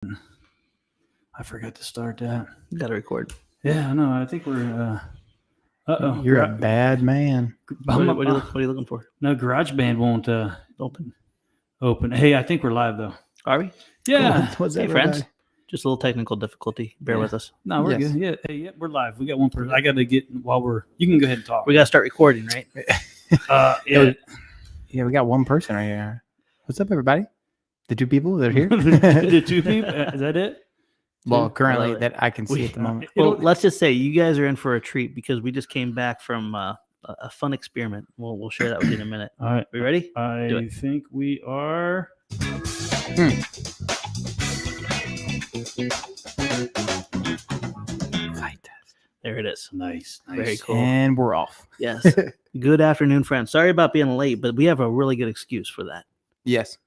I forgot to start that. You got to record. Yeah, no, I think we're. Uh-oh. You're a bad man. What are you looking for? No, GarageBand won't Open. Hey, I think we're live, though. Are we? Yeah. What's Hey, that, friends. Just a little technical difficulty. Bear with us. No, we're Yes. good. Yeah, hey, yeah, we're live. We got one person. I got to get while we're. You can go ahead and talk. We got to start recording, right? Yeah. Yeah, we got one person right here. What's up, everybody? The two people that are here? The two people. Is that it? Well, Two? currently I love it. that I can see at the moment. Well, let's just say you guys are in for a treat because we just came back from a fun experiment. We'll share that with you in a minute. All right. We ready? Do I it. think we are. Flight test. There it is. Nice. Very cool. And we're off. Yes. Good afternoon, friends. Sorry about being late, but we have a really good excuse for that. Yes.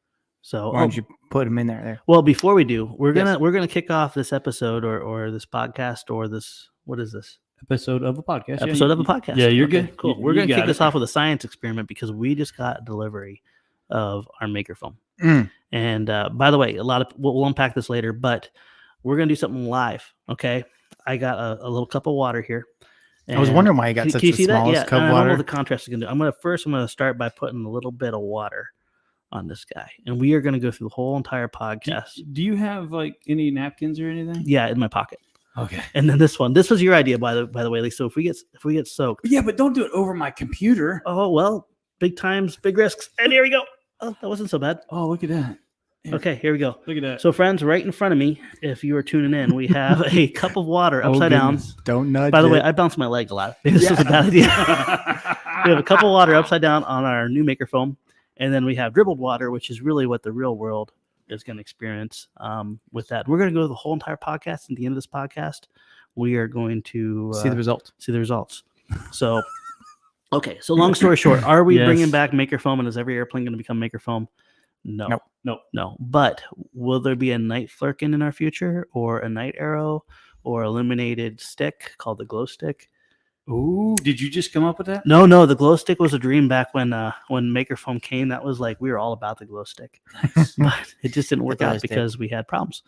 So, Why don't you put them in there? well, before we do, we're Yes. gonna kick off this episode or this podcast or this. What is this? Episode of a podcast. Episode of a podcast. Yeah, you're Okay, good. Cool. You- We're you gonna kick got this it. off with a science experiment because we just got delivery of our maker foam. Mm. And by the way, we'll unpack this later, but we're gonna do something live. Okay. I got a little cup of water here. I was and- wondering why you got Can such you the see that? smallest Yeah. cup I of don't know water. what the contrast is gonna do. I'm gonna start by putting a little bit of water on this guy, and we are gonna go through the whole entire podcast. Do you have like any napkins or anything? Yeah, in my pocket. Okay. And then this was your idea, by the way, Lee. So if we get soaked, Yeah, but don't do it over my computer. oh well, big times, big risks. And here we go. Oh, that wasn't so bad. Oh, look at that. Here. Okay, here we go. Look at that. So, friends, right in front of me, if you are tuning in, we have a cup of water Oh, upside down. goodness. Don't nudge. By the way, it. I bounced my leg a lot. This is a bad idea. We have a cup of water upside down on our new maker foam, and then we have dribbled water, which is really what the real world is going to experience with that. We're going to go the whole entire podcast. At the end of this podcast, we are going to see the results. see the results. So, okay. So, long story short, are we Yes. bringing back maker foam, and is every airplane going to become maker foam? No. Nope. No. But will there be a night flirkin in our future, or a night arrow, or illuminated stick called the glow stick? Ooh, did you just come up with that? No. The glow stick was a dream back when maker foam came. That was like we were all about the glow stick, but it just didn't work glow out stick. because we had problems.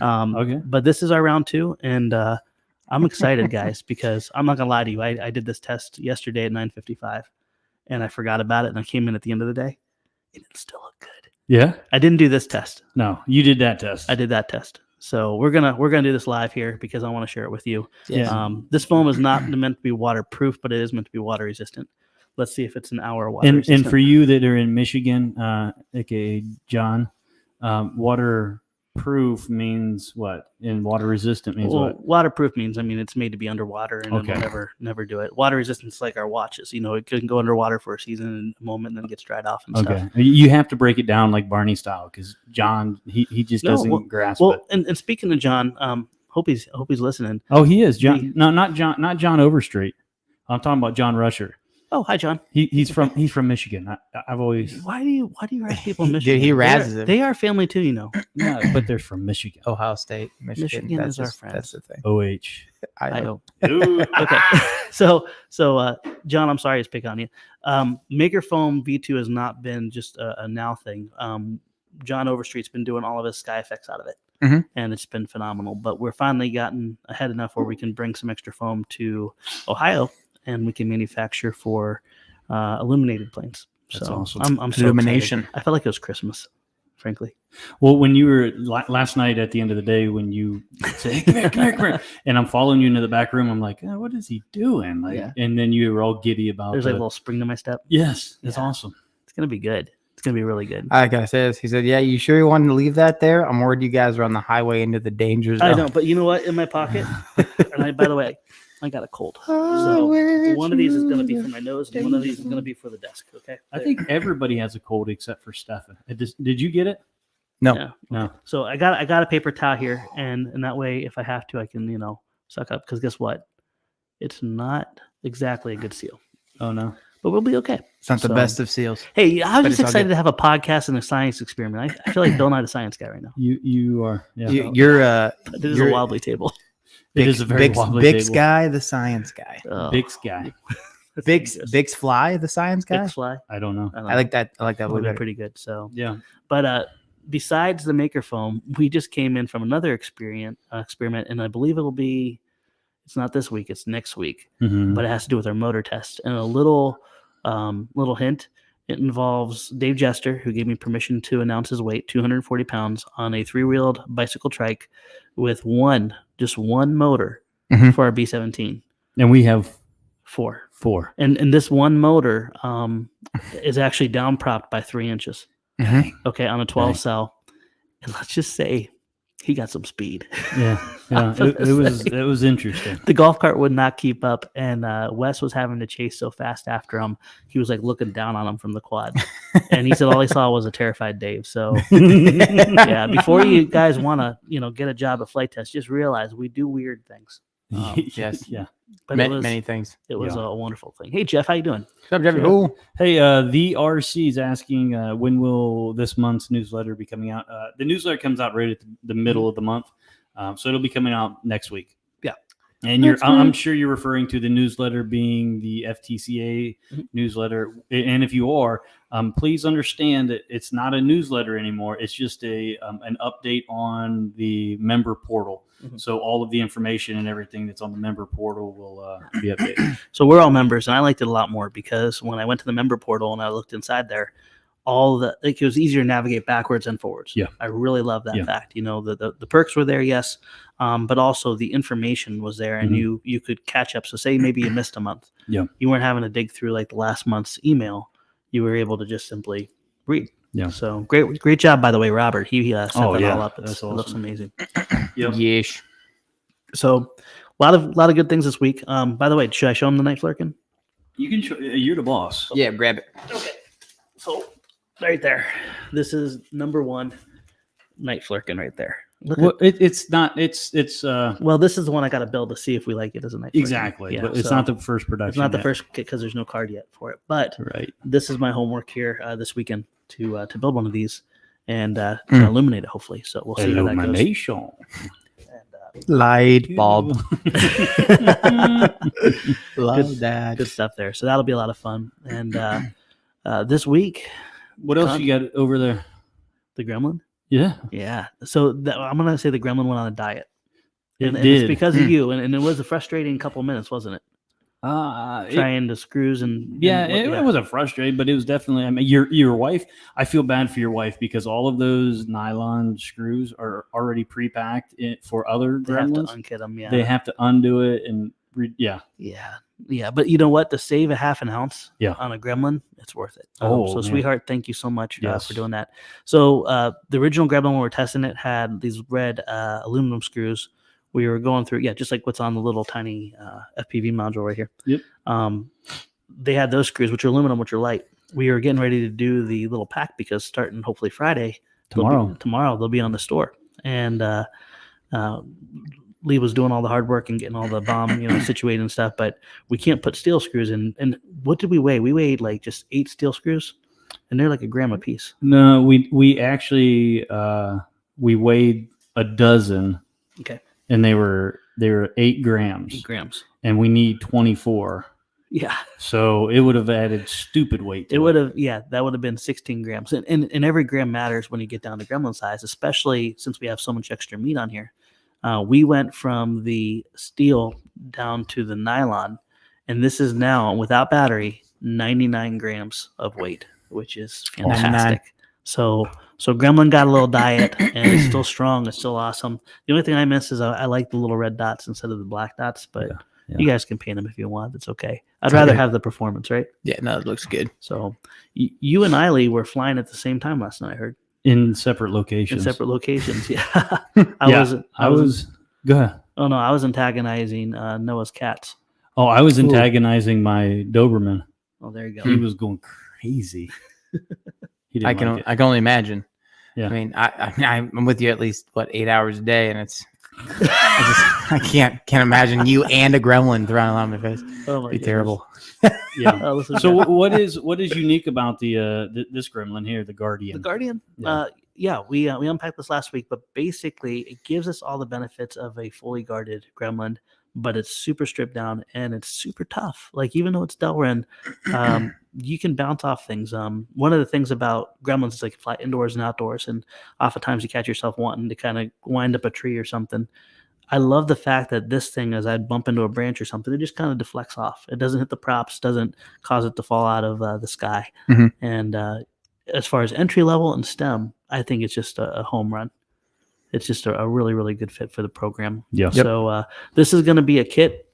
Okay. But this is our round 2, and I'm excited, guys, because I'm not gonna lie to you. I did this test yesterday at 9:55, and I forgot about it, and I came in at the end of the day, and it still looked good. Yeah. I didn't do this test. No, you did that test. I did that test. So we're gonna do this live here because I want to share it with you. Yeah. This foam is not meant to be waterproof, but it is meant to be water resistant. Let's see if it's an hour water And resistant. for you that are in Michigan, aka John, waterproof means what? And water resistant means well, what? waterproof means it's made to be underwater, and Okay. it'll never do it. Water resistant is like our watches. It can go underwater for a season and a moment, and then gets dried off and Okay. stuff. You have to break it down like Barney style because John he just No, doesn't grasp Well, it. and speaking of John, hope he's listening. Oh, he is John. the- No, not John Overstreet. I'm talking about John Rusher. Oh, hi, John. He's from Michigan. I've always Why do you harass people in Michigan? Dude, he razzes him. They are family too, no, but they're from Michigan. Ohio State, Michigan. Michigan that's is our just- friends. That's the thing. OH. I know. Okay. So John, I'm sorry to pick on you. Maker Foam V2 has not been just a now thing. John Overstreet's been doing all of his sky effects out of it, Mhm. and it's been phenomenal. But we're finally gotten ahead enough where we can bring some extra foam to Ohio, and we can manufacture for illuminated planes. That's so awesome. I'm so Illumination. excited. I felt like it was Christmas, frankly. Well, when you were last night at the end of the day, when you said, hey, come here, and I'm following you into the back room, I'm like, oh, what is he doing? Like, Yeah. And then you were all giddy about There's like a little spring to my step. Yes, it's Yeah. awesome. It's gonna be good. It's gonna be really good. I gotta say this. He said, "Yeah, you sure you wanted to leave that there? I'm worried you guys are on the highway into the danger zone." I know, but you know what? In my pocket, and by the way, I got a cold. So one of these is going to be for my nose, and one of these is going to be for the desk. Okay. I think everybody has a cold except for Stefan. Did you get it? No. Yeah. No. So I got a paper towel here, and that way, if I have to, I can suck up. Because guess what? It's not exactly a good seal, Oh no. but we'll be okay. It's not the So- best of seals. Hey, I was But just it's all excited good. to have a podcast and a science experiment. I feel like Bill Nye the Science Guy right now. You are. Yeah. You're This is a You're- wobbly table. it is a very wobbly Bix table. guy, the science guy. Oh, Bix guy. that's Bix dangerous. Bix Fly, the science guy. Bix Fly. I don't know. don't I like that. I like that That way would be better. pretty good. So, Yeah. but besides the maker foam, we just came in from another experiment, and I believe it's not this week, it's next week, Mhm. but it has to do with our motor test. And a little hint, it involves Dave Jester, who gave me permission to announce his weight, 240 pounds, on a 3-wheeled bicycle trike with just one motor Mhm. for our B17. And we have 4. 4. And this one motor is actually down propped by 3 inches. Mhm. Okay, on a 12 Dang. cell. And let's just say he got some speed. Yeah. It was interesting. The golf cart would not keep up, and Wes was having to chase so fast after him. He was like looking down on him from the quad. And he said all he saw was a terrified Dave. So yeah, before you guys want to, get a job at Flight Test, just realize we do weird things. Yes. Yeah. But Many things. it was Yeah. a wonderful thing. Hey Jeff, how you doing? What's up, Jeffy? Sure. Ooh. Hey, the RC is asking when will this month's newsletter be coming out? The newsletter comes out right at the middle of the month, so it'll be coming out next week. Yeah. And I'm sure you're referring to the newsletter being the FTCA newsletter. And if you are, please understand that it's not a newsletter anymore. It's just an update on the member portal. So all of the information and everything that's on the member portal will be updated. So we're all members, and I liked it a lot more because when I went to the member portal and I looked inside there, it was easier to navigate backwards and forwards. Yeah. I really love that fact. The perks were there, yes, but also the information was there, and you could catch up. So say maybe you missed a month. Yeah. You weren't having to dig through like the last month's email. You were able to just simply read. Yeah. So great job, by the way, Robert. He set that all up. That's It looks awesome. amazing. Yep. Yeesh. So a lot of good things this week. By the way, should I show him the night flirkin? You can show, you're the boss. Yeah, grab it. Okay. So right there, this is number 1 night flirkin right there. Look Well, it's not. It's well, this is the one I got to build to see if we like it as a night flirkin. exactly. Yeah, But it's so not the first production. It's not the yet. first because there's no card yet for it. But Right. this is my homework here this weekend to build one of these and to illuminate it hopefully. So we'll see how that goes. Illumination. Light bulb. Good- Love that. Good stuff there. So that'll be a lot of fun. And this week, What else you got over there? the Gremlin. Yeah. Yeah. So I'm gonna say the Gremlin went on a diet. It And did. it's because of you, and it was a frustrating couple minutes, wasn't it? Trying to screws and it wasn't frustrating, but it was definitely. I mean, your wife. I feel bad for your wife because all of those nylon screws are already pre-packed for other They have to Gremlins. unkit them. Yeah. They have to undo it and Yeah. But you know what? To save a half an ounce Yeah. on a Gremlin, it's worth it. Oh, So man. sweetheart, thank you so much Yes. for doing that. So the original Gremlin when we were testing it had these red aluminum screws. We were going through, just like what's on the little tiny FPV module right here. Yep. They had those screws, which are aluminum, which are light. We were getting ready to do the little pack because starting hopefully Friday, tomorrow they'll be on the store. And Lee was doing all the hard work and getting all the bomb, situated and stuff, but we can't put steel screws in. And what did we weigh? We weighed like just 8 steel screws, and they're like 1 gram a piece. No, we actually we weighed a dozen. Okay. And they were 8 grams. 8 grams. And we need 24. Yeah. So it would have added stupid weight. It would have, that would have been 16 grams. And every gram matters when you get down to Gremlin size, especially since we have so much extra meat on here. We went from the steel down to the nylon, and this is now, without battery, 99 grams of weight, which is fantastic. So Gremlin got a little diet, and it's still strong. It's still awesome. The only thing I miss is I like the little red dots instead of the black dots, but you guys can paint them if you want. It's okay. I'd rather have the performance, right? Yeah, no, it looks good. So you and Eiley were flying at the same time last night, I heard. In separate locations. Yeah. I was. Go ahead. Oh no, I was antagonizing Noah's cats. Oh, I was antagonizing my Doberman. Oh, there you go. He was going crazy. He I didn't like can only imagine. Yeah. I mean, I'm with you at least 8 hours a day, and it's I can't imagine you and a gremlin throwing around my face. Oh my Be goodness. terrible. Yeah. Listen, So what is unique about this Gremlin here, the Guardian? the Guardian. We unpacked this last week, but basically it gives us all the benefits of a fully guarded Gremlin, but it's super stripped down and it's super tough. Like even though it's Delrin, you can bounce off things. One of the things about Gremlins is they can fly indoors and outdoors, and oftentimes you catch yourself wanting to kind of wind up a tree or something. I love the fact that this thing, as I bump into a branch or something, it just kind of deflects off. It doesn't hit the props, doesn't cause it to fall out of the sky. And as far as entry level and STEM, I think it's just a home run. It's just a really, really good fit for the program. Yeah. So this is going to be a kit.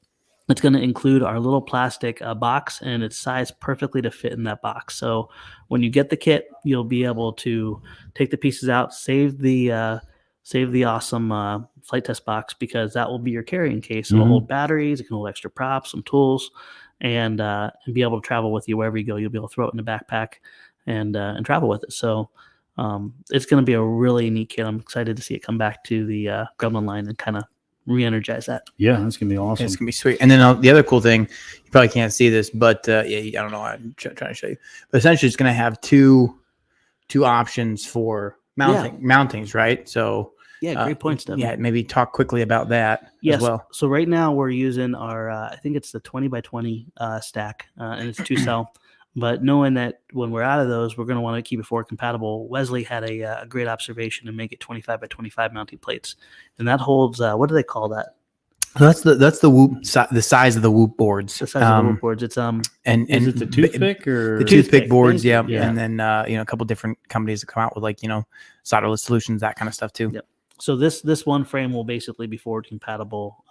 It's going to include our little plastic box, and it's sized perfectly to fit in that box. So when you get the kit, you'll be able to take the pieces out, save the awesome flight test box, because that will be your carrying case. It'll hold batteries, it can hold extra props, some tools, and be able to travel with you wherever you go. You'll be able to throw it in the backpack and travel with it. So it's going to be a really neat kit. I'm excited to see it come back to the Gremlin line and kind of re-energize that. Yeah, that's going to be awesome. It's going to be sweet. And then the other cool thing, you probably can't see this, but I don't know. I'm trying to show you. But essentially, it's going to have two options for mountings, right? So great point, Steph. Yeah, maybe talk quickly about that as well. So right now we're using our, I think it's the 20 by 20 stack, and it's 2-cell. But knowing that when we're out of those, we're going to want to keep it forward compatible. Wesley had a great observation to make it 25 by 25 mounting plates, and that holds. What do they call that? So that's the whoop, the size of the whoop boards. The size of the whoop boards. It's and is it the toothpick or the toothpick boards? Yeah. Yeah. And then a couple different companies that come out with solderless solutions, that kind of stuff too. Yep. So this one frame will basically be forward compatible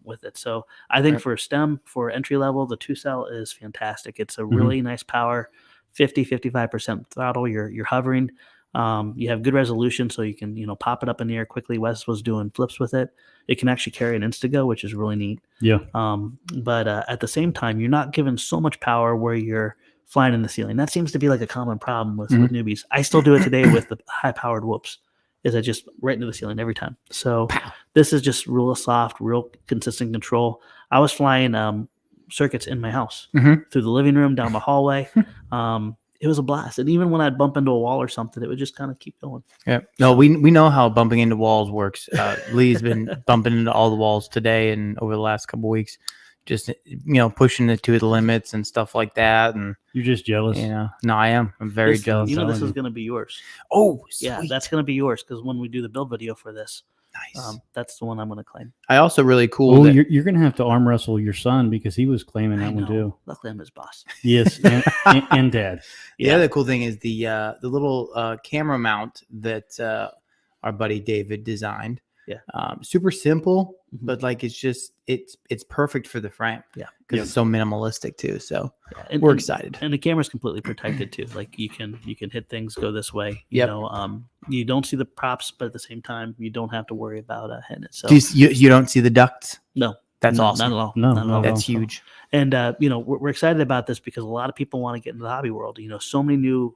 with it. So I think for STEM, for entry level, the 2-cell is fantastic. It's a really nice power, 55% throttle. You're hovering. You have good resolution, so you can pop it up in the air quickly. Wes was doing flips with it. It can actually carry an Instago, which is really neat. Yeah. But at the same time, you're not given so much power where you're flying in the ceiling. That seems to be like a common problem with newbies. I still do it today with the high-powered whoops. Is I just right into the ceiling every time. So this is just real soft, real consistent control. I was flying circuits in my house through the living room, down the hallway. It was a blast. And even when I'd bump into a wall or something, it would just kind of keep going. Yeah. No, we know how bumping into walls works. Lee's been bumping into all the walls today and over the last couple of weeks. Just pushing it to the limits and stuff like that. And you're just jealous. No, I am. I'm very jealous. This is going to be yours. Oh, sweet. Yeah, that's going to be yours, because when we do the build video for this, nice. That's the one I'm going to claim. I also really cool. Oh, you're going to have to arm wrestle your son, because he was claiming that one too. Luckily, I'm his boss. Yes, and dad. The other cool thing is the little camera mount that our buddy David designed. Yeah. Super simple, but it's perfect for the frame. Yeah. Because it's so minimalistic too. So we're excited. And the camera's completely protected too. Like you can hit things, go this way. You don't see the props, but at the same time, you don't have to worry about hitting it. So you don't see the ducts? No. That's awesome. Not at all. No, not at all. That's huge. And we're excited about this because a lot of people want to get into the hobby world. So many new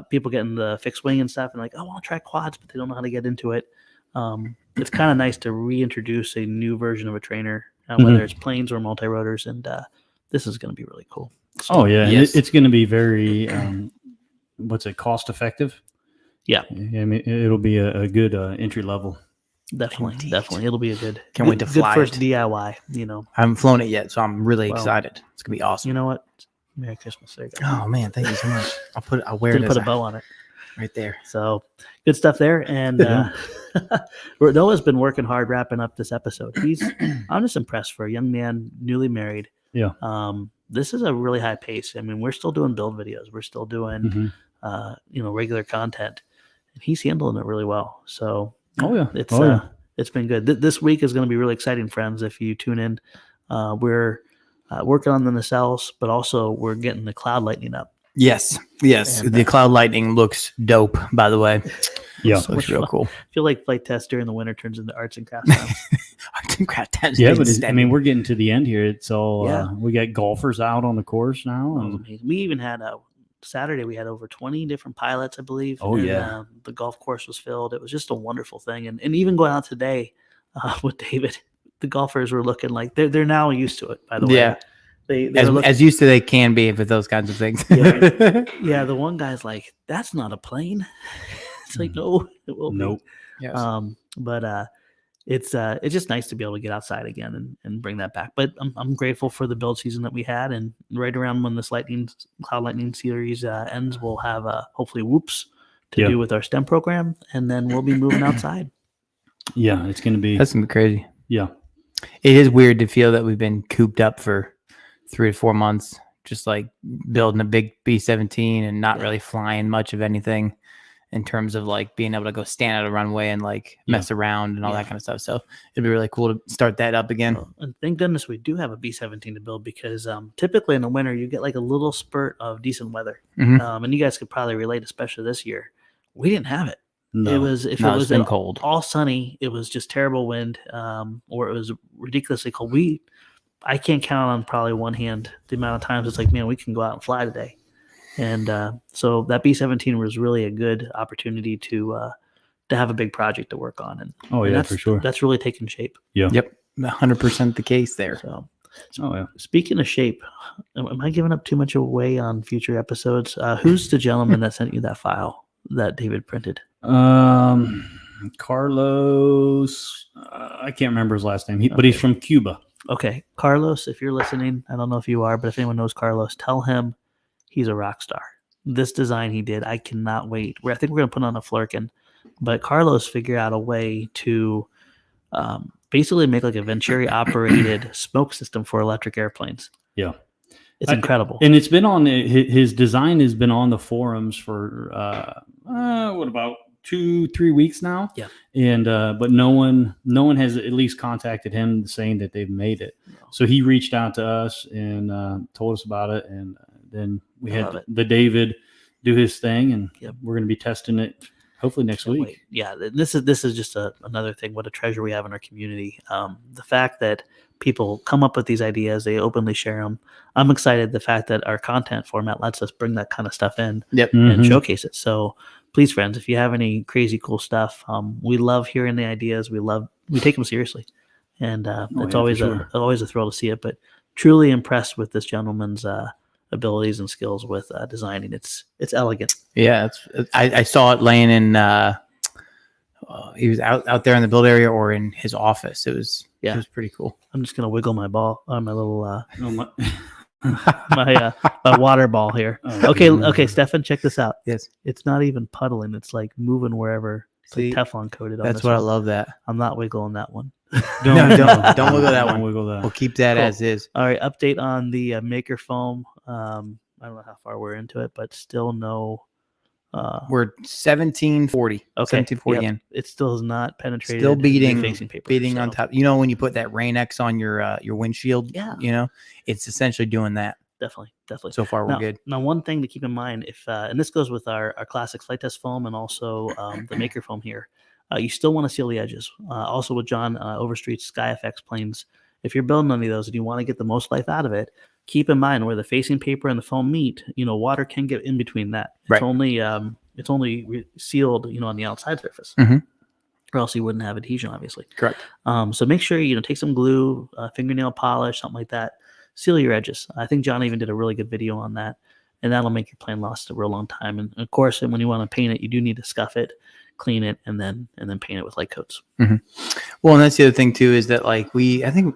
people getting the fixed wing and stuff, and like, I want to try quads, but they don't know how to get into it. It's kind of nice to reintroduce a new version of a trainer, whether it's planes or multi-rotors, and this is going to be really cool. So, it's going to be very, cost effective? Yeah. I mean, it'll be a good entry level. Definitely. It'll be a good. Can't wait to fly good first it. DIY. I haven't flown it yet, so I'm really excited. It's gonna be awesome. You know what? Merry Christmas. There you go. Oh man, thank you so much. I'll wear it. Put a bow on it. Right there. So good stuff there. And Noah's been working hard wrapping up this episode. I'm just impressed for a young man, newly married. Yeah. This is a really high pace. I mean, we're still doing build videos. We're still doing, regular content, and he's handling it really well. So it's been good. This week is going to be really exciting, friends. If you tune in, we're working on the nacelles, but also we're getting the cloud lightning up. Yes. And, the cloud lightning looks dope, by the way. Yeah, so looks real cool. I feel like flight test during the winter turns into arts and crafts now. Arts and crafts. Yeah, but we're getting to the end here. It's all we got golfers out on the course now. And we even had Saturday. We had over 20 different pilots, I believe. Oh, and, the golf course was filled. It was just a wonderful thing. And even going out today with David, the golfers were looking like they're now used to it. By the way, yeah. As used to they can be with those kinds of things. Yeah, the one guy's like, "That's not a plane." It's like, no, it will be. Yes. But it's just nice to be able to get outside again and bring that back. But I'm grateful for the build season that we had, and right around when this Cloud Lightning series ends, we'll have hopefully whoops to do with our STEM program, and then we'll be moving outside. Yeah, it's going to be. That's going to be crazy. Yeah. It is weird to feel that we've been cooped up for 3 to 4 months, just like building a big B-17 and not really flying much of anything in terms of like being able to go stand at a runway and like mess around and all that kind of stuff. So it'd be really cool to start that up again. And thank goodness we do have a B-17 to build, because typically in the winter you get like a little spurt of decent weather. And you guys could probably relate, especially this year. We didn't have it. No. It was if No, it it's was been cold, all sunny, it was just terrible wind, or it was ridiculously cold. I can't count on probably one hand the amount of times it's like, man, we can go out and fly today. And so that B-17 was really a good opportunity to have a big project to work on. And for sure. That's really taken shape. Yeah. Yep. 100% the case there. So, yeah. Speaking of shape, am I giving up too much away on future episodes? Who's the gentleman that sent you that file that David printed? Carlos. I can't remember his last name, but he's from Cuba. Okay, Carlos, if you're listening, I don't know if you are, but if anyone knows Carlos, tell him he's a rock star. This design he did, I cannot wait. I think we're going to put on a Flurkin, but Carlos figured out a way to basically make like a Venturi-operated smoke system for electric airplanes. Yeah. It's incredible. And it's been on, his design has been on the forums for, what, about 2-3 weeks now? Yeah. And but no one has at least contacted him saying that they've made it. No. So he reached out to us and told us about it, and then we had the David do his thing, and we're going to be testing it hopefully next week. Wait. Yeah, this is just another thing. What a treasure we have in our community. The fact that people come up with these ideas, they openly share them. I'm excited. The fact that our content format lets us bring that kind of stuff in and showcase it. So please, friends, if you have any crazy cool stuff, we love hearing the ideas. We take them seriously, and it's always a thrill to see it. But truly impressed with this gentleman's abilities and skills with designing. It's elegant. Yeah, I saw it laying in. He was out there in the build area or in his office. It was pretty cool. I'm just gonna wiggle my ball on my little my water ball here. Okay, Stefan, check this out. Yes, it's not even puddling. It's like moving wherever. It's like Teflon coated. That's what I love. That I'm not wiggling that one. Don't wiggle that one. Don't wiggle that. We'll keep that as is. All right. Update on the Maker Foam. I don't know how far we're into it, but still no. We're 1740. Okay. 1740 in. It still has not penetrated. Still beating paper, on top. You know, when you put that Rain X on your windshield, you know, it's essentially doing that. Definitely. So far, we're good. Now, one thing to keep in mind, if and this goes with our classic flight test foam and also the Maker Foam here, you still want to seal the edges. Also with John Overstreet's SkyFX planes, if you're building any of those and you want to get the most life out of it, keep in mind where the facing paper and the foam meet. You know, water can get in between that. It's only sealed, you know, on the outside surface, or else you wouldn't have adhesion, obviously. Correct. So make sure you take some glue, fingernail polish, something like that. Seal your edges. I think John even did a really good video on that, and that'll make your plane last a real long time. And of course, when you want to paint it, you do need to scuff it, clean it, and then paint it with light coats. Well, and that's the other thing too, is that like I think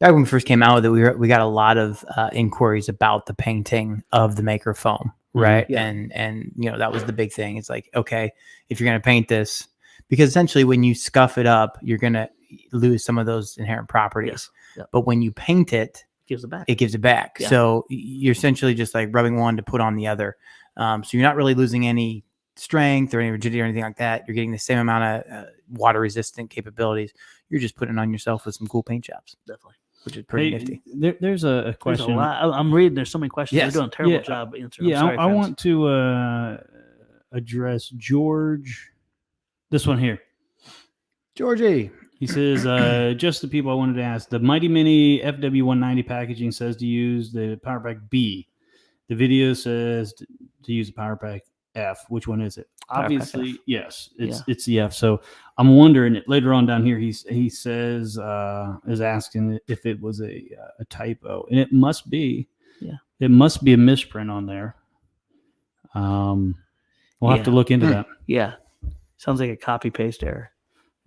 back when we first came out with it, we got a lot of inquiries about the painting of the Maker Foam, right? Yeah. And you know, that was the big thing. It's like, okay, if you're gonna paint this, because essentially when you scuff it up, you're gonna lose some of those inherent properties. Yes. Yep. But when you paint it, it gives it back. Yeah. So you're essentially just like rubbing one to put on the other. So you're not really losing any strength or any rigidity or anything like that. You're getting the same amount of water resistant capabilities. You're just putting it on yourself with some cool paint jobs. Definitely. Which is pretty nifty. There's a question. There's a lot. I'm reading. There's so many questions. Yes. You're doing a terrible job answering. Yeah, I want to address George. This one here. Georgie. He says, just the people I wanted to ask. The Mighty Mini FW190 packaging says to use the Power Pack B. The video says to use the Power Pack F. Which one is it? Obviously, yes, it's the F. So I'm wondering, later on down here, he says, is asking if it was a typo. And it must be. Yeah. It must be a misprint on there. We'll have to look into that. Yeah. Sounds like a copy-paste error.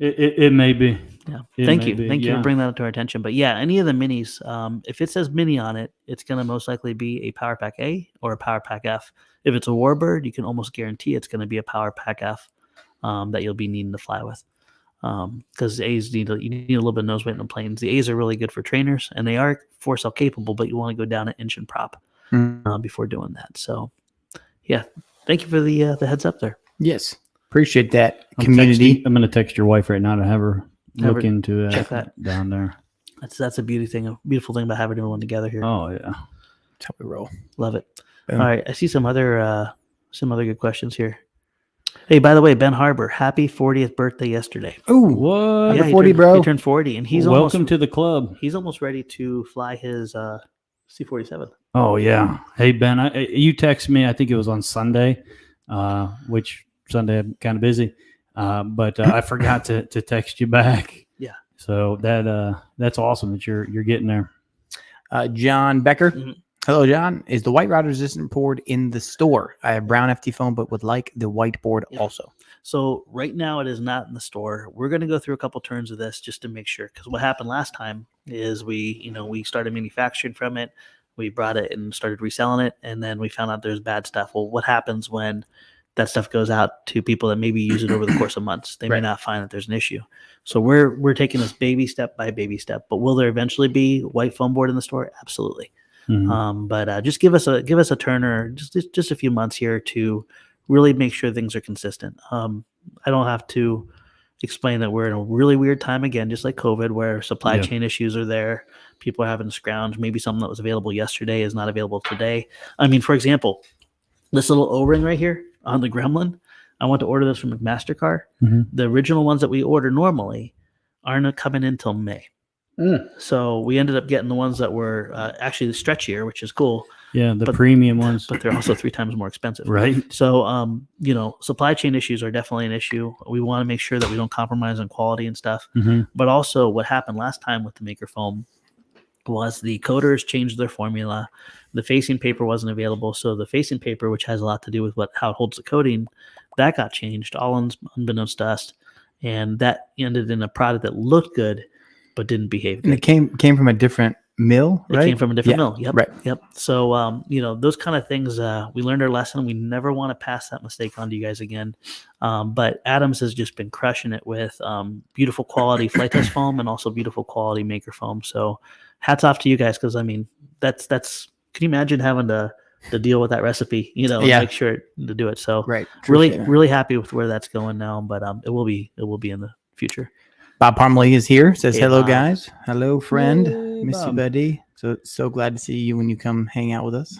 It may be. Yeah. It Thank may you. be, Thank you yeah. for bringing that to our attention. But yeah, any of the minis, if it says mini on it, it's going to most likely be a Power Pack A or a Power Pack F. If it's a Warbird, you can almost guarantee it's going to be a Power Pack F that you'll be needing to fly with. Because A's you need a little bit of nose weight in the planes. The A's are really good for trainers, and they are force cell capable, but you want to go down an inch in prop before doing that. So, yeah, thank you for the heads up there. Yes. Appreciate that I'm community. I'm going to text your wife right now to have her look into check that down there. That's a beautiful thing about having everyone together here. Oh yeah, That's how we roll. Love it. Boom. All right, I see some other good questions here. Hey, by the way, Ben Harbor, happy 40th birthday yesterday. Oh, what? Yeah, he 40, turned, bro. He turned 40, and he's Welcome to the club. He's almost ready to fly his C-47. Oh yeah. Hey Ben, you text me. I think it was on Sunday, which Sunday I'm kind of busy, but I forgot to text you back. Yeah. So that's awesome that you're getting there. John Becker. Mhm. Hello, John. Is the white router resistant board in the store? I have brown FT phone, but would like the white board also. So right now it is not in the store. We're going to go through a couple turns of this just to make sure, because what happened last time is we started manufacturing from it. We brought it and started reselling it, and then we found out there's bad stuff. Well, what happens when that stuff goes out to people that maybe use it over the course of months? They may not find that there's an issue. So we're taking this baby step by baby step. But will there eventually be white foam board in the store? Absolutely. Mhm. But just give us a turn or just a few months here to really make sure things are consistent. I don't have to explain that we're in a really weird time again, just like COVID, where supply chain issues are there. People are having to scrounge. Maybe something that was available yesterday is not available today. I mean, for example, this little O-ring right here on the Gremlin, I want to order this from MasterCard. Mhm. The original ones that we order normally aren't coming in until May. So we ended up getting the ones that were actually the stretchier, which is cool. Yeah, the premium ones. But they're also 3 times more expensive. Right. So, supply chain issues are definitely an issue. We want to make sure that we don't compromise on quality and stuff. Mhm. But also what happened last time with the Maker Foam was the coders changed their formula. The facing paper wasn't available. So the facing paper, which has a lot to do with how it holds the coating, that got changed, all unbeknownst to us. And that ended in a product that looked good, but didn't behave good. And it came from a different mill, right? It came from a different mill. Yep. Right. Yep. So, those kind of things, we learned our lesson. We never want to pass that mistake on to you guys again. But Adams has just been crushing it with beautiful quality flight test foam and also beautiful quality Maker Foam. So hats off to you guys. Cause I mean, that's, can you imagine having to deal with that recipe, and make sure to do it. So really happy with where that's going now, but it will be in the future. Bob Parmalee is here. Says Hey, hello, Bob. guys. Hello, friend. Hey, Miss you, Bob. buddy. So glad to see you when you come hang out with us.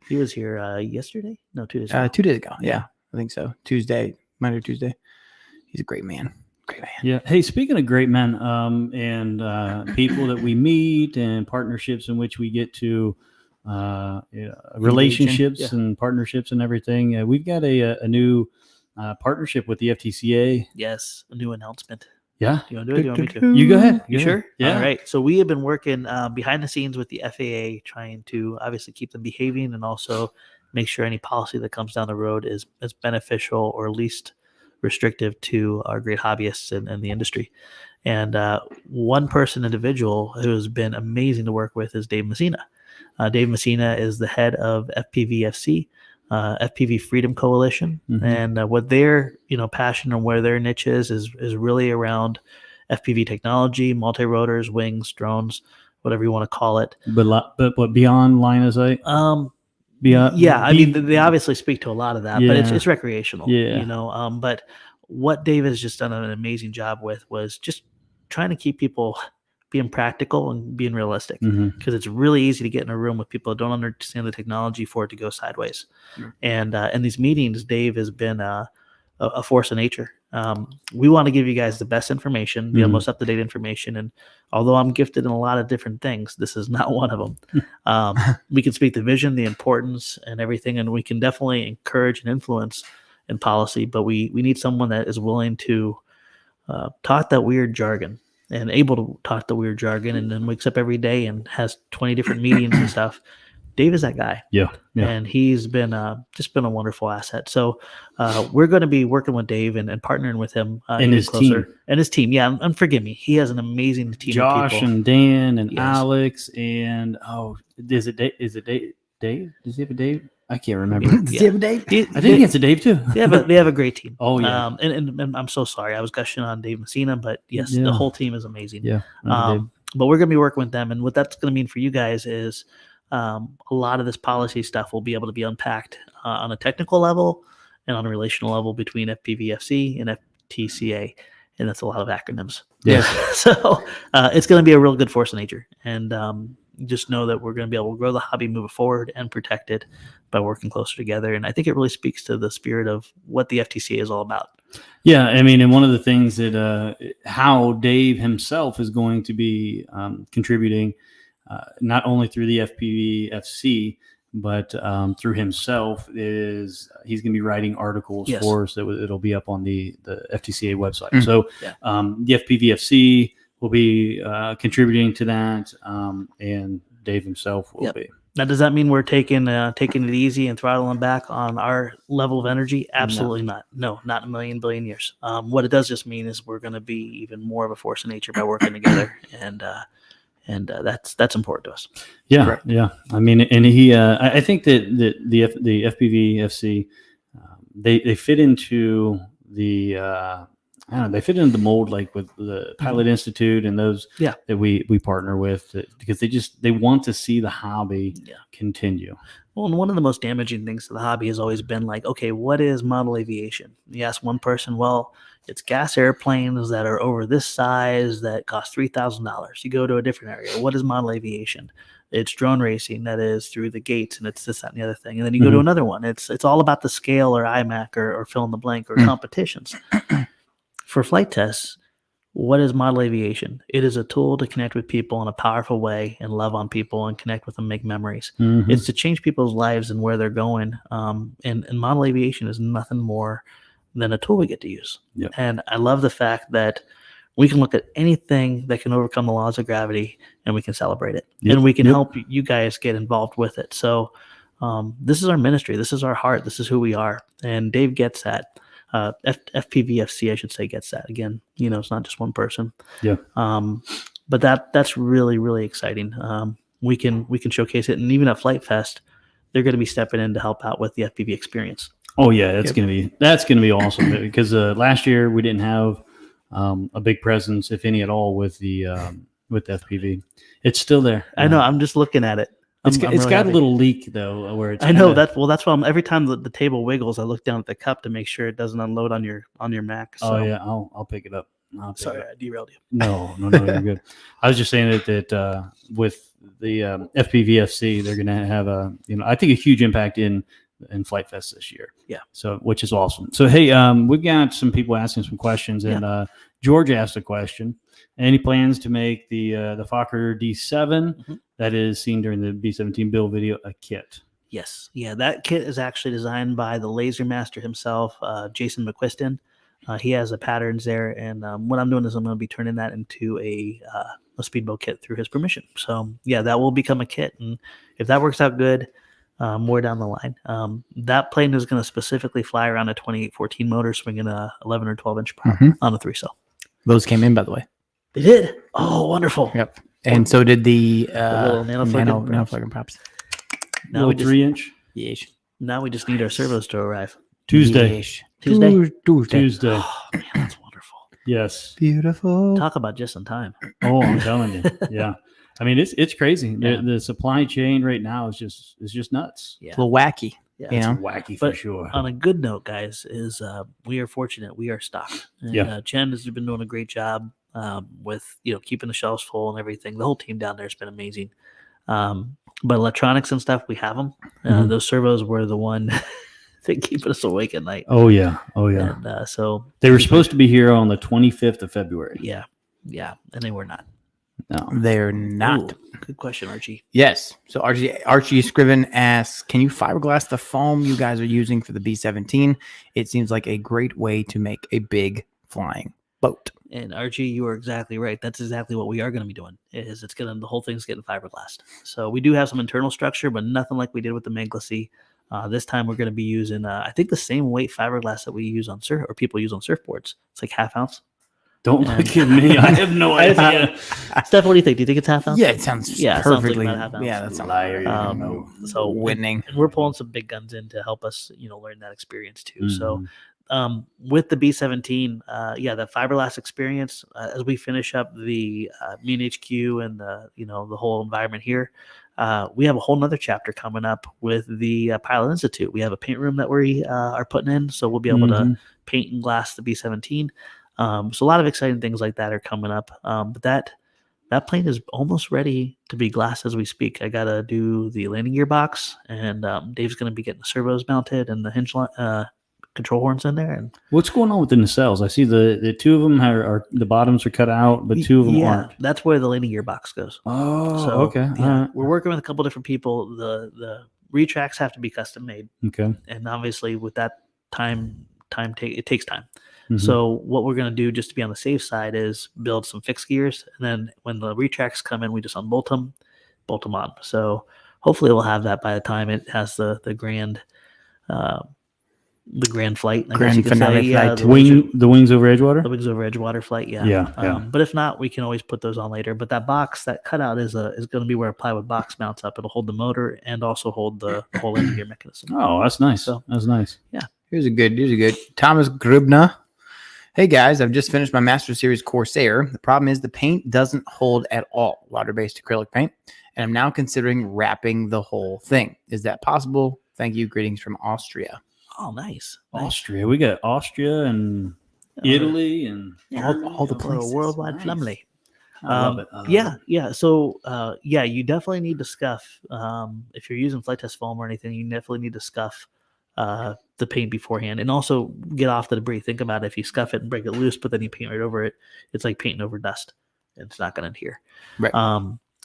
He was here yesterday. No, 2 days ago. 2 days ago. Yeah, I think so. Monday or Tuesday. He's a great man. Great man. Yeah. Hey, speaking of great men and people that we meet and partnerships in which we get to relationships and partnerships and everything, we've got a new partnership with the FTCA. Yes, a new announcement. Yeah. Do you want to do it? Do you want me to? You go ahead. You sure? Yeah. All right. So we have been working behind the scenes with the FAA, trying to obviously keep them behaving and also make sure any policy that comes down the road is beneficial or at least restrictive to our great hobbyists and the industry. And one individual who has been amazing to work with is Dave Messina. Dave Messina is the head of FPVFC, FPV Freedom Coalition, and what their passion and where their niche is really around FPV technology, multi-rotors, wings, drones, whatever you want to call it. But what beyond line of sight? I mean, they obviously speak to a lot of that, but it's recreational. Yeah. But what Dave has just done an amazing job with was just trying to keep people being practical and being realistic, because it's really easy to get in a room with people that don't understand the technology for it to go sideways. And in these meetings, Dave has been a force of nature. We want to give you guys the best information, the most up-to-date information. And although I'm gifted in a lot of different things, this is not one of them. We can speak the vision, the importance, and everything, and we can definitely encourage and influence in policy, but we need someone that is willing to talk that weird jargon and able to talk the weird jargon and then wakes up every day and has 20 different meetings and stuff Dave is that guy. Yeah. And he's been just been a wonderful asset. So we're going to be working with Dave and partnering with him And even his team. And his team. Yeah, and forgive me, he has an amazing team. Josh of people. and Dan and Yes. Alex and is it Dave? Dave? Does he have a Dave? I can't remember. Yeah. Does he have a Dave? I think it's a Dave too. They have a great team. Oh yeah. And I'm so sorry I was gushing on Dave Messina, but yes, Yeah. the whole team is amazing. Yeah. But we're going to be working with them, and what that's going to mean for you guys is a lot of this policy stuff will be able to be unpacked on a technical level and on a relational level between FPVFC and FTCA, and that's a lot of acronyms. Yeah. So it's going to be a real good force of nature, and just know that we're going to be able to grow the hobby, move it forward, and protect it by working closer together. And I think it really speaks to the spirit of what the FTCA is all about. Yeah, I mean, and one of the things that how Dave himself is going to be contributing, not only through the FPVFC, but through himself, is he's going to be writing articles Yes. for us. It'll be up on the FTCA website. So the FPVFC will be contributing to that, and Dave himself will be. Now, does that mean we're taking it easy and throttling back on our level of energy? Absolutely not. No, not in a million billion years. What it does just mean is we're going to be even more of a force of nature by working together, and that's important to us. Yeah, Correct. yeah. I mean, and he, I think that the FPVFC, they fit into the. I don't know, they fit into the mold like with the Pilot Institute and those that we partner with, because they want to see the hobby continue. Well, and one of the most damaging things to the hobby has always been like, okay, what is model aviation? You ask one person, well, it's gas airplanes that are over this size that cost $3,000. You go to a different area. What is model aviation? It's drone racing that is through the gates, and it's this, that, and the other thing. And then you go to another one. It's all about the scale or IMAC or fill in the blank or competitions. For flight tests, what is model aviation? It is a tool to connect with people in a powerful way and love on people and connect with them, make memories. It's to change people's lives and where they're going. And model aviation is nothing more than a tool we get to use. Yep. And I love the fact that we can look at anything that can overcome the laws of gravity and we can celebrate it. Yep. And we can help you guys get involved with it. So this is our ministry. This is our heart. This is who we are. And Dave gets that. FPVFC, I should say, gets that. Again, it's not just one person. Yeah. But that's really, really exciting. We can showcase it, and even at Flight Fest, they're going to be stepping in to help out with the FPV experience. Oh yeah, that's gonna be awesome, because last year we didn't have a big presence, if any at all, with the FPV. It's still there. I know. I'm just looking at it. It's I'm really got happy. a little leak though, where it's. I know that's why every time the table wiggles, I look down at the cup to make sure it doesn't unload on your Mac. So. Oh yeah, I'll pick it up. Sorry, I derailed you. No, you're good. I was just saying that with the FPVFC, they're going to have I think a huge impact in Flight Fest this year. Yeah. So, which is awesome. So, hey, we've got some people asking some questions, and George asked a question. Any plans to make the Fokker D7 that is seen during the B-17 build video a kit? Yes. Yeah, that kit is actually designed by the laser master himself, Jason McQuiston. He has the patterns there, and what I'm doing is I'm going to be turning that into a speedboat kit through his permission. So, yeah, that will become a kit, and if that works out good, more down the line. That plane is going to specifically fly around a 2814 motor, swinging a 11 or 12-inch prop on a 3-cell. Those came in, by the way. They did. Oh, wonderful. Yep. And so did the little nanofloating props. Now we just 3-inch. Yeesh. Now we just need our servos to arrive. Tuesday. Yeesh. Tuesday. Tuesday. Oh man, that's wonderful. Yes. Beautiful. Talk about just in time. Oh, I'm telling you. Yeah. I mean, it's crazy. The supply chain right now is just nuts. Yeah. A little wacky. Yeah. You know? Wacky for But sure. on a good note, guys, is we are fortunate. We are stocked. And, Jen has been doing a great job with keeping the shelves full and everything. The whole team down there has been amazing. But electronics and stuff, we have them. Those servos were the one that keep us awake at night. Oh yeah. And so they were supposed to be here on the 25th of February. Yeah, and they were not. No, they're not. Ooh, good question, Archie. Yes. So Archie Scriven asks, can you fiberglass the foam you guys are using for the B-17? It seems like a great way to make a big flying boat. And Archie, you are exactly right. That's exactly what we are going to be doing. The whole thing's getting fiberglass. So we do have some internal structure, but nothing like we did with the Manglesy. This time we're going to be using, I think, the same weight fiberglass that we use on people use on surfboards. It's like half ounce. Don't look at me. I have no idea. Steph, what do you think? Do you think it's half ounce? Yeah, it sounds perfectly. Sounds like about half ounce. Yeah, that's Liar. You don't know. So winning. And we're pulling some big guns in to help us, learn that experience too. Mhm. So with the B-17, the fiberglass experience, as we finish up the Mean HQ and the whole environment here, we have a whole nother chapter coming up with the Pilot Institute. We have a paint room that we are putting in, so we'll be able to paint and glass the B-17. So a lot of exciting things like that are coming up. But that plane is almost ready to be glassed as we speak. I got to do the landing gear box, and Dave's going to be getting the servos mounted and the hinge control horns in there. And What's going on with the nacelles? I see the two of them are the bottoms are cut out, but two of them aren't. That's where the landing gear box goes. Oh, So, okay. Yeah, we're working with a couple different people. The retracts have to be custom made, Okay. and obviously with that it takes time. Mhm. So what we're going to do, just to be on the safe side, is build some fixed gears, and then when the retracts come in, we just unbolt them, bolt them on. So hopefully we'll have that by the time it has the grand flight. I guess you Grand could finale say. Yeah, flight. The wings over Edgewater. the wings over Edgewater flight. Yeah. Yeah. But if not, we can always put those on later. But that box, that cutout is going to be where a plywood box mounts up. It'll hold the motor and also hold the whole landing gear mechanism. Oh, that's nice. So- That's nice. Here's a good. Thomas Grubna. Hey guys, I've just finished my Master Series Corsair. The problem is the paint doesn't hold at all, water-based acrylic paint, and I'm now considering wrapping the whole thing. Is that possible? Thank you. Greetings from Austria. Oh, nice. Austria. We got Austria and Italy and all the For a places. worldwide Nice. family. I love it. I love Yeah, it. yeah. So, you definitely need to scuff. If you're using flight test foam or anything, you definitely need to scuff the paint beforehand, and also get off the debris. Think about it. If you scuff it and break it loose, but then you paint right over it, it's like painting over dust. It's not going to adhere. Right.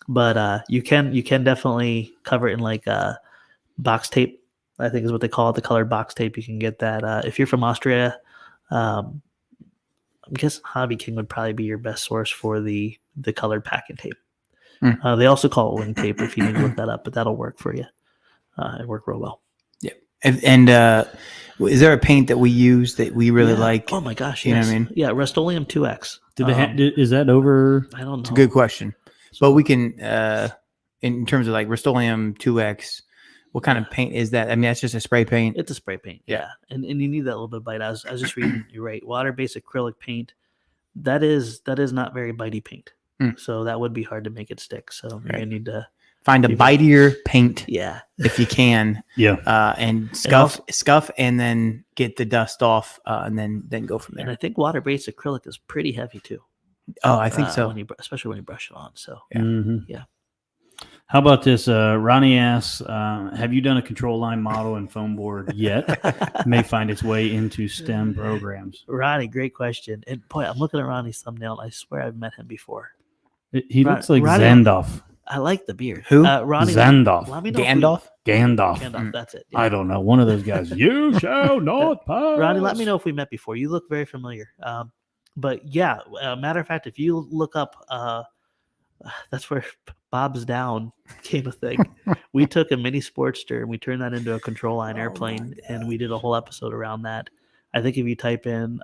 But you can definitely cover it in like box tape, I think is what they call it, the colored box tape. You can get that if you're from Austria. I guess Hobby King would probably be your best source for the colored packing tape. They also call it wing tape if you need to look that up, but that'll work for you. It worked real well. And is there a paint that we use that we really like? Oh my gosh, You know yes. what I mean? Yeah, Rust-Oleum 2X. Do they is that over? I don't know. It's a good question. But we can, in terms of like Rust-Oleum 2X, what kind of paint is that? I mean, that's just a spray paint. It's a spray paint. Yeah. Yeah. And you need that little bit of bite. I was just reading, you're right. Water-based acrylic paint, that is not very bitey paint. So that would be hard to make it stick. So you're going to need to Find a bitier paint yeah. if you can. Yeah. And scuff, and then get the dust off, and then go from And there. I think water-based acrylic is pretty heavy too. Oh, I think so. Especially when you brush it on. So Yeah. Mhm. Yeah. How about this? Ronnie asks, have you done a control line model in foam board yet? May find its way into STEM programs. Ronnie, great question. And boy, I'm looking at Ronnie's thumbnail, and I swear I've met him before. He looks like Ronnie- Zandalf. I like the beard. Who? Ronnie. Zandalf. Let me know if Gandalf? Gandalf. Gandalf, that's it. Yeah. I don't know. One of those guys. You shall not pass. Ronnie, let me know if we met before. You look very familiar. But yeah, matter of fact, if you look up, that's where Bob's Down came a thing. We took a mini Sportster and we turned that into a control line airplane, and we did a whole episode around that. I think if you type in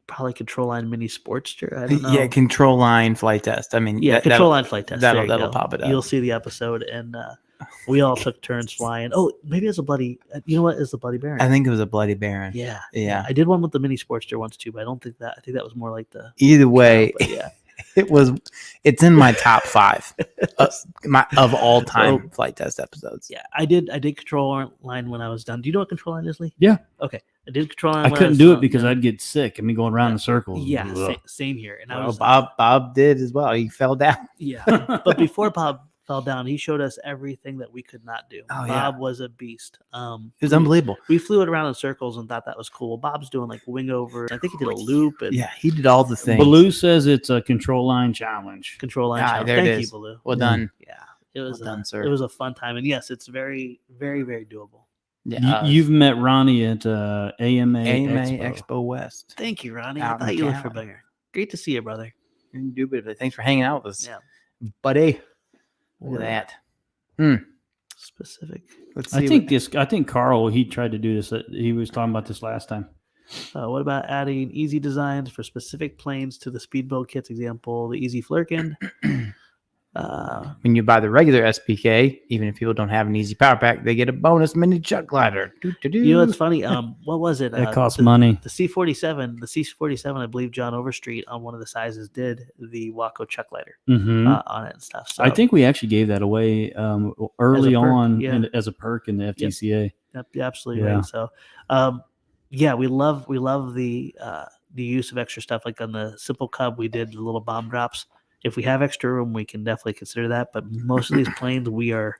probably control line mini Sportster, I don't know. Yeah, control line flight test. I mean, Yeah, control line flight test. That'll There you go. pop it up. You'll see the episode, and we all took turns flying. Oh, maybe it's a bloody. You know what is the Bloody Baron? I think it was a Bloody Baron. Yeah, Yeah. I did one with the mini Sportster once too, but I don't think that. I think that was more like the. Either way, But yeah, it's in my top 5 of all time flight test episodes. yeah. I did control line when I was done. Do you know what control line is, Lee? Yeah. Okay, I did control line. I when couldn't was do it done. because I'd get sick and me going around in circles. Yeah, Ugh. same here. And I Well, was Bob did as well. He fell down. yeah, but before Bob fell down, he showed us everything that we could not do. Oh, yeah. Bob was a beast. It was unbelievable. We flew it around in circles and thought that was cool. Bob's doing like wing over. I think he did a loop and Yeah, he did all the things. Baloo says it's a control line challenge. control line. Ah, challenge. there it Thank is. you, Baloo. Well done. Yeah, it was Well done, sir. It was a fun time, and yes, it's very, very, very doable. Yeah, You've met Ronnie at AMA Expo West. Thank you, Ronnie. Out I in thought you looked Cali. familiar. Great to see you, brother. Indubitably. Thanks for hanging out with us, Yeah. buddy. Look at that. Specific. Let's see. I think Carl, he tried to do this. He was talking about this last time. What about adding easy designs for specific planes to the speed build kits? Example, the Easy Flurkin. When you buy the regular SPK, even if people don't have an easy power pack, they get a bonus mini chuck glider. You know what's funny? What was it? That costs money. The C47, I believe John Overstreet on one of the sizes did the Waco chuck lighter on it and stuff. So I think we actually gave that away early perk, on as a perk in the FTCA. Yep, absolutely right. So, we love the use of extra stuff. Like on the Simple Cub, we did the little bomb drops. If we have extra room, we can definitely consider that. But most of these planes, we're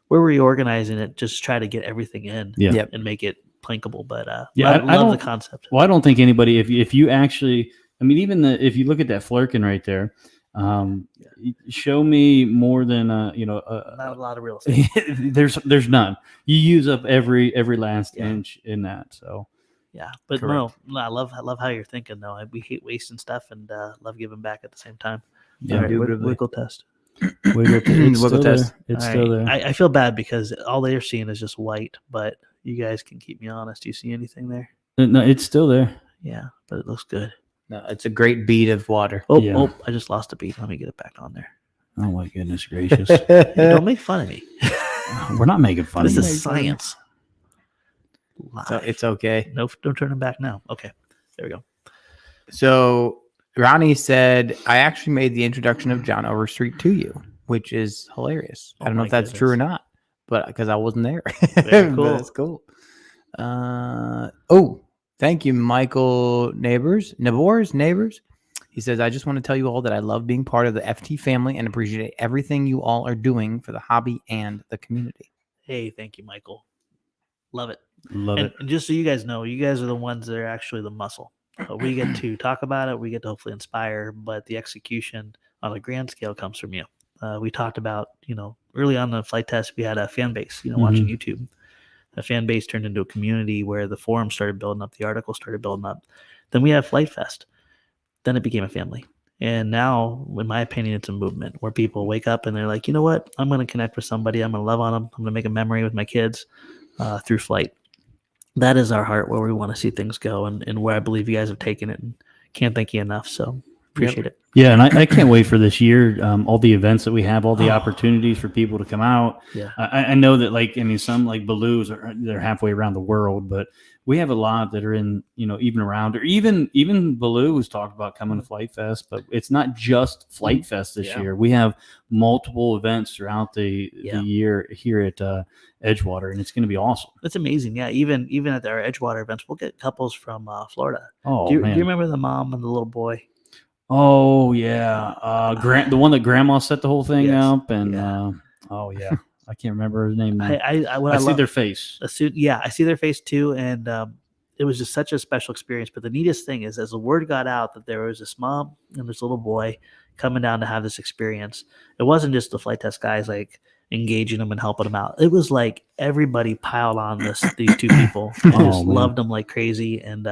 reorganizing it, just try to get everything in and make it plankable. But I love the concept. Well, I don't think anybody, if you actually, I mean, even if you look at that Flurkin right there, show me more than not a lot of real estate. there's none. You use up every last inch in that. So but no, I love how you're thinking though. We hate wasting stuff and love giving back at the same time. Yeah, all right, wiggle test. Wiggle test. It's still there. I feel bad because all they're seeing is just white, but you guys can keep me honest. Do you see anything there? No, it's still there. Yeah, but it looks good. No, it's a great bead of water. Oh, I just lost a bead. Let me get it back on there. Oh my goodness gracious! Hey, don't make fun of me. We're not making fun of you. This is science. So it's okay. No turning back now. Okay, there we go. So Ronnie said, I actually made the introduction of John Overstreet to you, which is hilarious. I don't know if that's true or not, but because I wasn't there. Very cool. But it's cool. Thank you, Michael Neighbors. He says, I just want to tell you all that I love being part of the FT family and appreciate everything you all are doing for the hobby and the community. Hey, thank you, Michael. Love it. And just so you guys know, you guys are the ones that are actually the muscle. We get to talk about it. We get to hopefully inspire, but the execution on a grand scale comes from you. We talked about, early on the flight test, we had a fan base, watching YouTube. The fan base turned into a community where the forum started building up, the articles started building up. Then we had Flight Fest. Then it became a family. And now, in my opinion, it's a movement where people wake up and they're like, you know what? I'm going to connect with somebody. I'm going to love on them. I'm going to make a memory with my kids through flight. That is our heart, where we want to see things go, and where I believe you guys have taken it, and can't thank you enough. So appreciate it. Yeah, and I can't wait for this year. All the events that we have, all the opportunities for people to come out. Yeah, I know that some like Balloos they're halfway around the world, but we have a lot that are in even around, or even Baloo was talked about coming to Flight Fest, but it's not just Flight Fest this year. We have multiple events throughout the year here at Edgewater, and it's going to be awesome. It's amazing. Yeah, even at our Edgewater events, we'll get couples from Florida. Oh, do you remember the mom and the little boy? Oh yeah, the one that Grandma set the whole thing up, and I can't remember his name now. I see their face. I see their face too, and it was just such a special experience. But the neatest thing is, as the word got out that there was this mom and this little boy coming down to have this experience, it wasn't just the flight test guys like engaging them and helping them out. It was like everybody piled on these two people and just loved them like crazy, and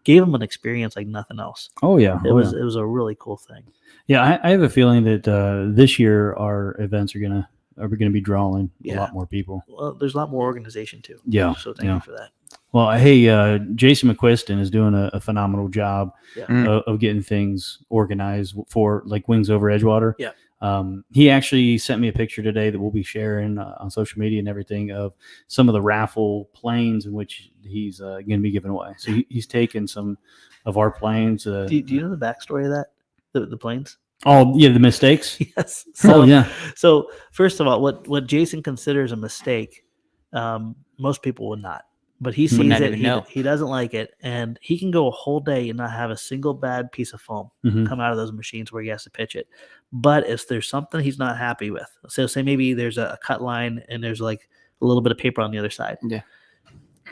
gave them an experience like nothing else. Oh yeah, it was a really cool thing. Yeah, I have a feeling that this year our events are gonna be drawing a lot more people. Well, there's a lot more organization too. Yeah, so thank you for that. Well, hey, Jason McQuiston is doing a phenomenal job of getting things organized for like Wings Over Edgewater. Yeah. He actually sent me a picture today that we'll be sharing on social media and everything of some of the raffle planes in which he's going to be giving away. So he's taken some of our planes. Do you know the backstory of that? The planes? Oh yeah, the mistakes. Yes. So first of all, what Jason considers a mistake, most people would not. But he sees it. He doesn't like it, and he can go a whole day and not have a single bad piece of foam come out of those machines where he has to pitch it. But if there's something he's not happy with, so say maybe there's a cut line and there's like a little bit of paper on the other side. Yeah.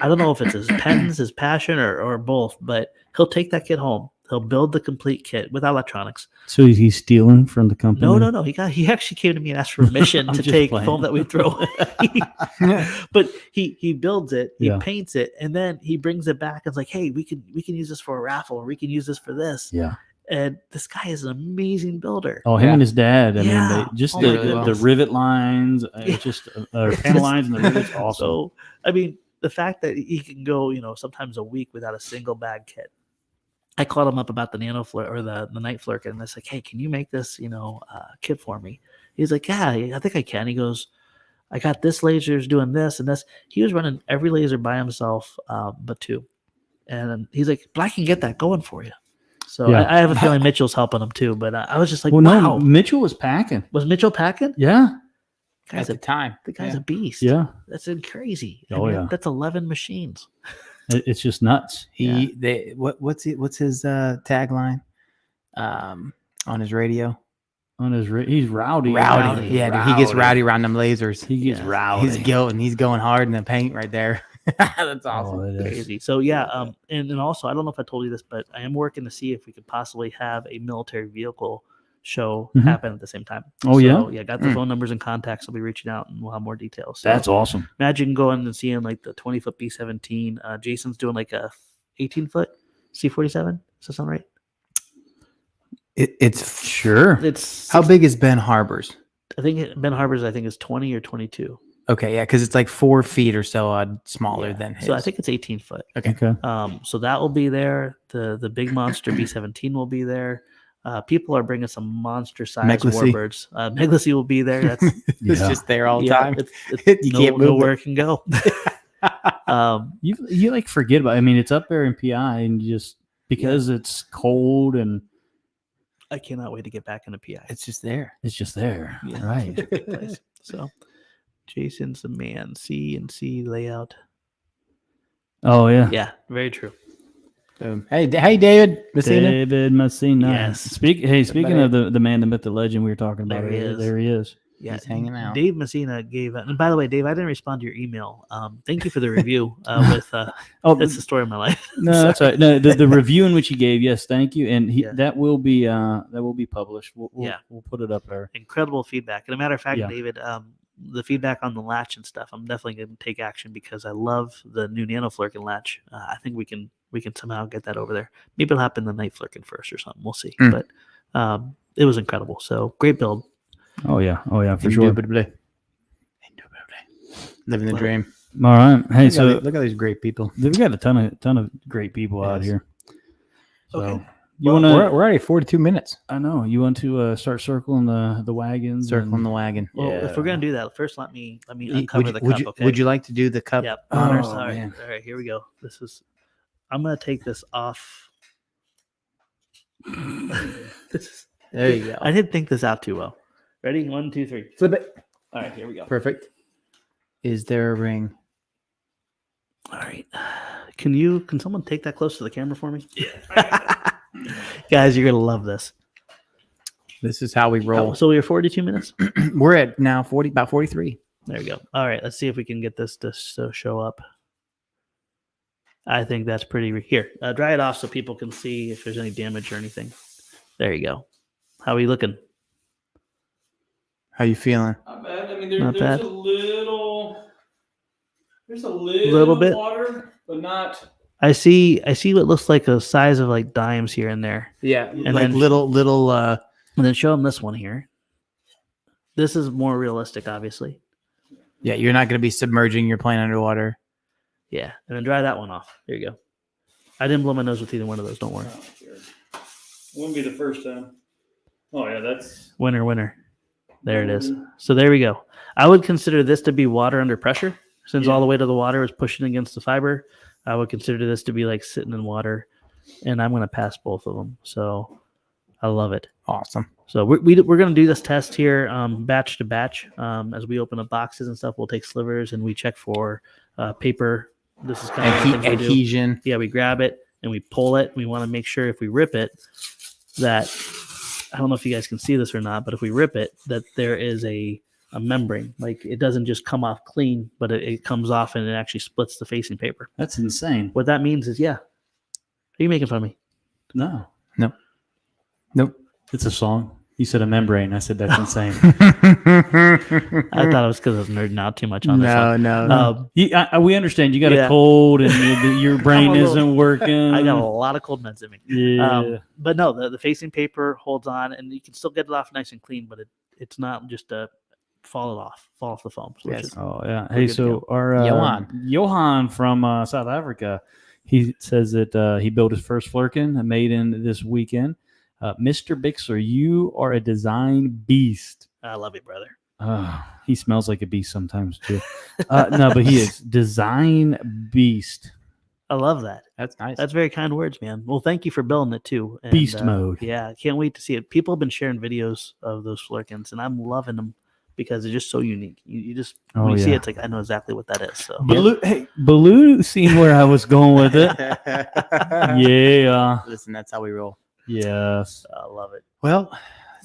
I don't know if it's his pens, his passion, or both, but he'll take that kit home He'll build the complete kit with electronics. So he's stealing from the company? No. He actually came to me and asked for permission I'm to just take playing. foam that we throw away. But he builds it, he Yeah. paints it, and then he brings it back and it's like, hey, we can use this for a raffle, or we can use this for this. Yeah. And this guy is an amazing builder. Oh, him Yeah. and his dad. I Yeah. mean, they just Oh my the goodness. rivet lines, Yeah. just panel lines and the rivets. Awesome. So, I mean, the fact that he can go, sometimes a week without a single bag kit. I called him up about the nano flirt or the night flirt, and I was like, hey, can you make this, kit for me? He's like, yeah, I think I can. He goes, I got this laser's doing this and this. He was running every laser by himself, but 2. And he's like, but I can get that going for you. So Yeah. I have a feeling Mitchell's helping him too. But I was just like, well, wow. no, Mitchell was packing. Was Mitchell packing? Yeah. Guy's At the time. the guy's Yeah. a beast. Yeah. That's crazy. Oh, yeah. That's 11 machines. It's just nuts. What's his tagline on his radio? On his, he's rowdy. Rowdy. Yeah, dude, he gets rowdy around them lasers. He gets Yeah. rowdy. He's going hard in the paint right there. That's awesome. Oh, it is. Crazy. So yeah, and also I don't know if I told you this, but I am working to see if we could possibly have a military vehicle show Mhm. happen at the same time. Oh, yeah? Yeah, got the Mm. phone numbers and contacts. I'll be reaching out and we'll have more details. So That's awesome. imagine going and seeing like the 20-foot B-17. Jason's doing like a 18-foot C-47. Does that sound right? It's Sure. It's how big is Ben Harbor's? I think Ben Harbor's is 20 or 22. Okay, yeah, because it's like 4 feet or so smaller Yeah. than his. So I think it's 18 foot. Okay. So that will be there. The big monster B-17 will be there. People are bringing some monster size Meglisi. warbirds. Meglisi will be there. That's It's Yeah. just there all the yeah, time. It's You can't move nowhere it. it can go. You like forget about. I mean, it's up there in PI, and you just because it's cold and I cannot wait to get back into PI. It's just there. it's just there, Yeah. right? Good place. So Jason's the man. CNC layout. Oh yeah. Yeah, very true. Hey, David Messina. David Messina. Yes. Speaking of the man, the myth, the legend we were talking about, There he is. there he is. Yeah, He's hanging out. Dave Messina gave, and by the way, Dave, I didn't respond to your email. Thank you for the review. Oh, That's the story of my life. no, that's right. No, the review in which he gave, yes, thank you, and Yeah. that will be published. We'll Yeah. we'll put it up there. Incredible feedback. And a matter of fact, Yeah. David, the feedback on the latch and stuff, I'm definitely going to take action because I love the new Nano Flirkin latch. I think we can somehow get that over there. Maybe it'll happen the night Flirkin first or something. We'll see. Mm. But it was incredible. So great build. Oh yeah, for sure. Indubitably. Living the Well, dream. All right. Hey, so look at these great people. we've got a ton of great people out Yes. here. So Okay. you Well, want to? we're already 42 minutes. I know you want to start circling the wagons. Circling and- the wagon. Well, if we're Yeah. going to do that, first let me uncover the cup. Okay. Would you like to do the cup? Yep. Oh, Honors. All right. man. All right. Here we go. I'm going to take this off. There you go. I didn't think this out too well. Ready? 1, 2, 3. Flip it. All right. Here we go. Perfect. Is there a ring? All right. Can someone take that close to the camera for me? Yeah. Guys, you're going to love this. This is how we roll. So we are 42 minutes. We're at now about 43. There we go. All right. Let's see if we can get this to show up. I think that's pretty. Here, dry it off so people can see if there's any damage or anything. There you go. How are you looking? How you feeling? Not bad. I mean, Not there's bad. a little. There's a Little bit. water, but not. I see what looks like a size of like dimes here and there. Yeah, And like then- little. And then show them this one here. This is more realistic, obviously. Yeah, you're not going to be submerging your plane underwater. Yeah. And then dry that one off. There you go. I didn't blow my nose with either one of those. Don't worry. Wouldn't be the first time. Oh yeah, that's. Winner. There it is. So there we go. I would consider this to be water under pressure, since Yeah. all the weight of the water is pushing against the fiber. I would consider this to be like sitting in water, and I'm going to pass both of them. So I love it. Awesome. So we're going to do this test here, batch to batch. As we open up boxes and stuff, we'll take slivers and we check for paper. This is kind of the things we do. Adhesion. Yeah, we grab it and we pull it. We want to make sure if we rip it that, I don't know if you guys can see this or not, but if we rip it, that there is a membrane. Like it doesn't just come off clean, but it comes off and it actually splits the facing paper. That's insane. What that means is, yeah. Are you making fun of me? No. Nope. It's a song. You said a membrane. I said that's insane. I thought it was because I was nerding out too much on this one. No. We understand. You got Yeah. a cold and your brain isn't working. I got a lot of cold meds in me. Yeah. But no, the facing paper holds on, and you can still get it off nice and clean, but it's not just fall off the foam. So Yes. Oh yeah. We're Hey, good to so our Johan from South Africa, he says that he built his first Flurkin, made in this weekend. Mr. Bixler, you are a design beast. I love you, brother. He smells like a beast sometimes too. No, but he is design beast. I love that. That's nice. That's very kind words, man. Well, thank you for building it too. And, Beast mode. Yeah, can't wait to see it. People have been sharing videos of those Flurkins, and I'm loving them because they're just so unique. You just when you see it, it's like I know exactly what that is. So Baloo seen where I was going with it. Yeah. Listen, that's how we roll. Yes. I love it. Well,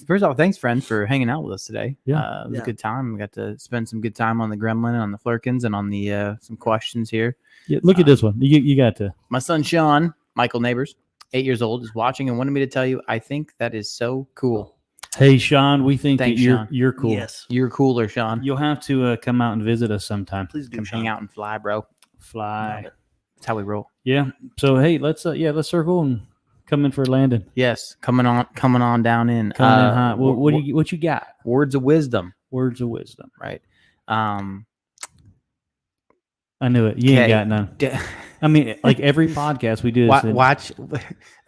first off, thanks, friends, for hanging out with us today. Yeah. It was a good time. We got to spend some good time on the Gremlin, on the Flurkins, and on the some questions here. Yeah, look at this one. You got to. My son, Sean, Michael Neighbors, 8 years old, is watching and wanted me to tell you, I think that is so cool. Hey, Sean, we think Thanks, that Sean. you're cool. Yes, You're cooler, Sean. You'll have to come out and visit us sometime. please do. Come hang out and fly, bro. Fly. That's how we roll. Yeah. So hey, let's circle and come in for a landing. Yes, coming on down in. Coming in hot. What you got? Words of wisdom, Words of wisdom. right? I knew it. You ain't got none. I mean, like every podcast we do. Watch.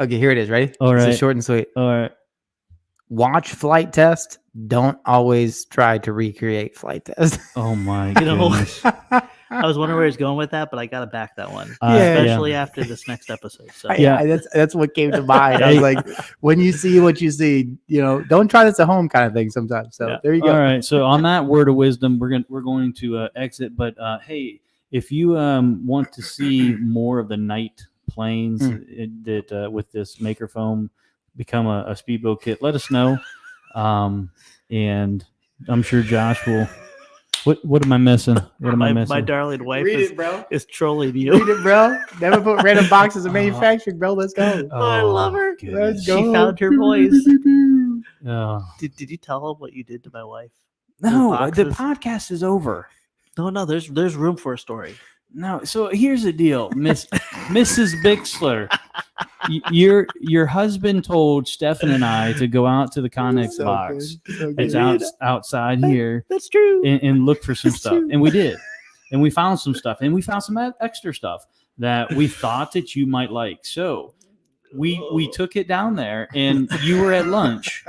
Okay, here it is. Ready? All right. It's short and sweet. All right. Watch flight test. Don't always try to recreate flight test. Oh my You know, goodness. I was wondering where he's going with that, but I got to back that one, especially after this next episode. So Yeah. That's what came to mind. I was like, when you see what you see, don't try this at home, kind of thing. Sometimes. So there you go. All right. So on that word of wisdom, we're going to exit. But hey, if you want to see more of the night planes that with this Maker Foam become a speedboat kit, let us know. And I'm sure Josh will. What am I missing? What am I missing? My darling wife bro. is trolling you. Read it, bro. Never put random boxes of manufacturing, bro. Let's go. Oh, I love her. goodness. She found her voice. Oh. Did you tell her what you did to my wife? No, the boxes? podcast is over. No. There's room for a story. No, so here's the deal, Mrs. Bixler. Your husband told Stefan and I to go out to the Connex box. It's outside here. That's true. And look for some stuff. And we did. And we found some stuff. And we found some extra stuff that we thought that you might like. So we took it down there, and you were at lunch,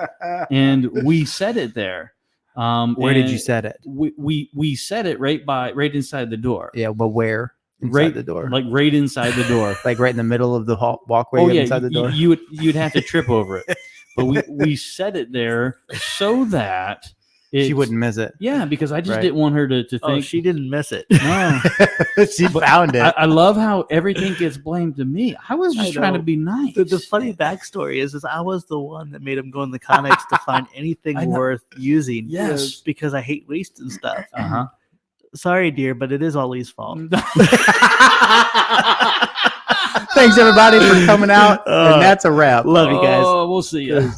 and we set it there. Where did you set it? We set it right inside the door. Yeah, but where? Inside the door. Like right inside the door. Like right in the middle of the walkway inside the door. You'd have to trip over it. But we set it there so that she wouldn't miss it. Yeah, because I just didn't want her to think. Oh, she didn't miss it. No. She found it. I love how everything gets blamed to me. I was just trying to be nice. The funny backstory is I was the one that made him go in the Connex to find anything worth using. Yes. Because I hate wasting stuff. Uh-huh. Sorry, dear, but it is all Lee's fault. Thanks, everybody, for coming out. And that's a wrap. Love you guys. Oh, we'll see you.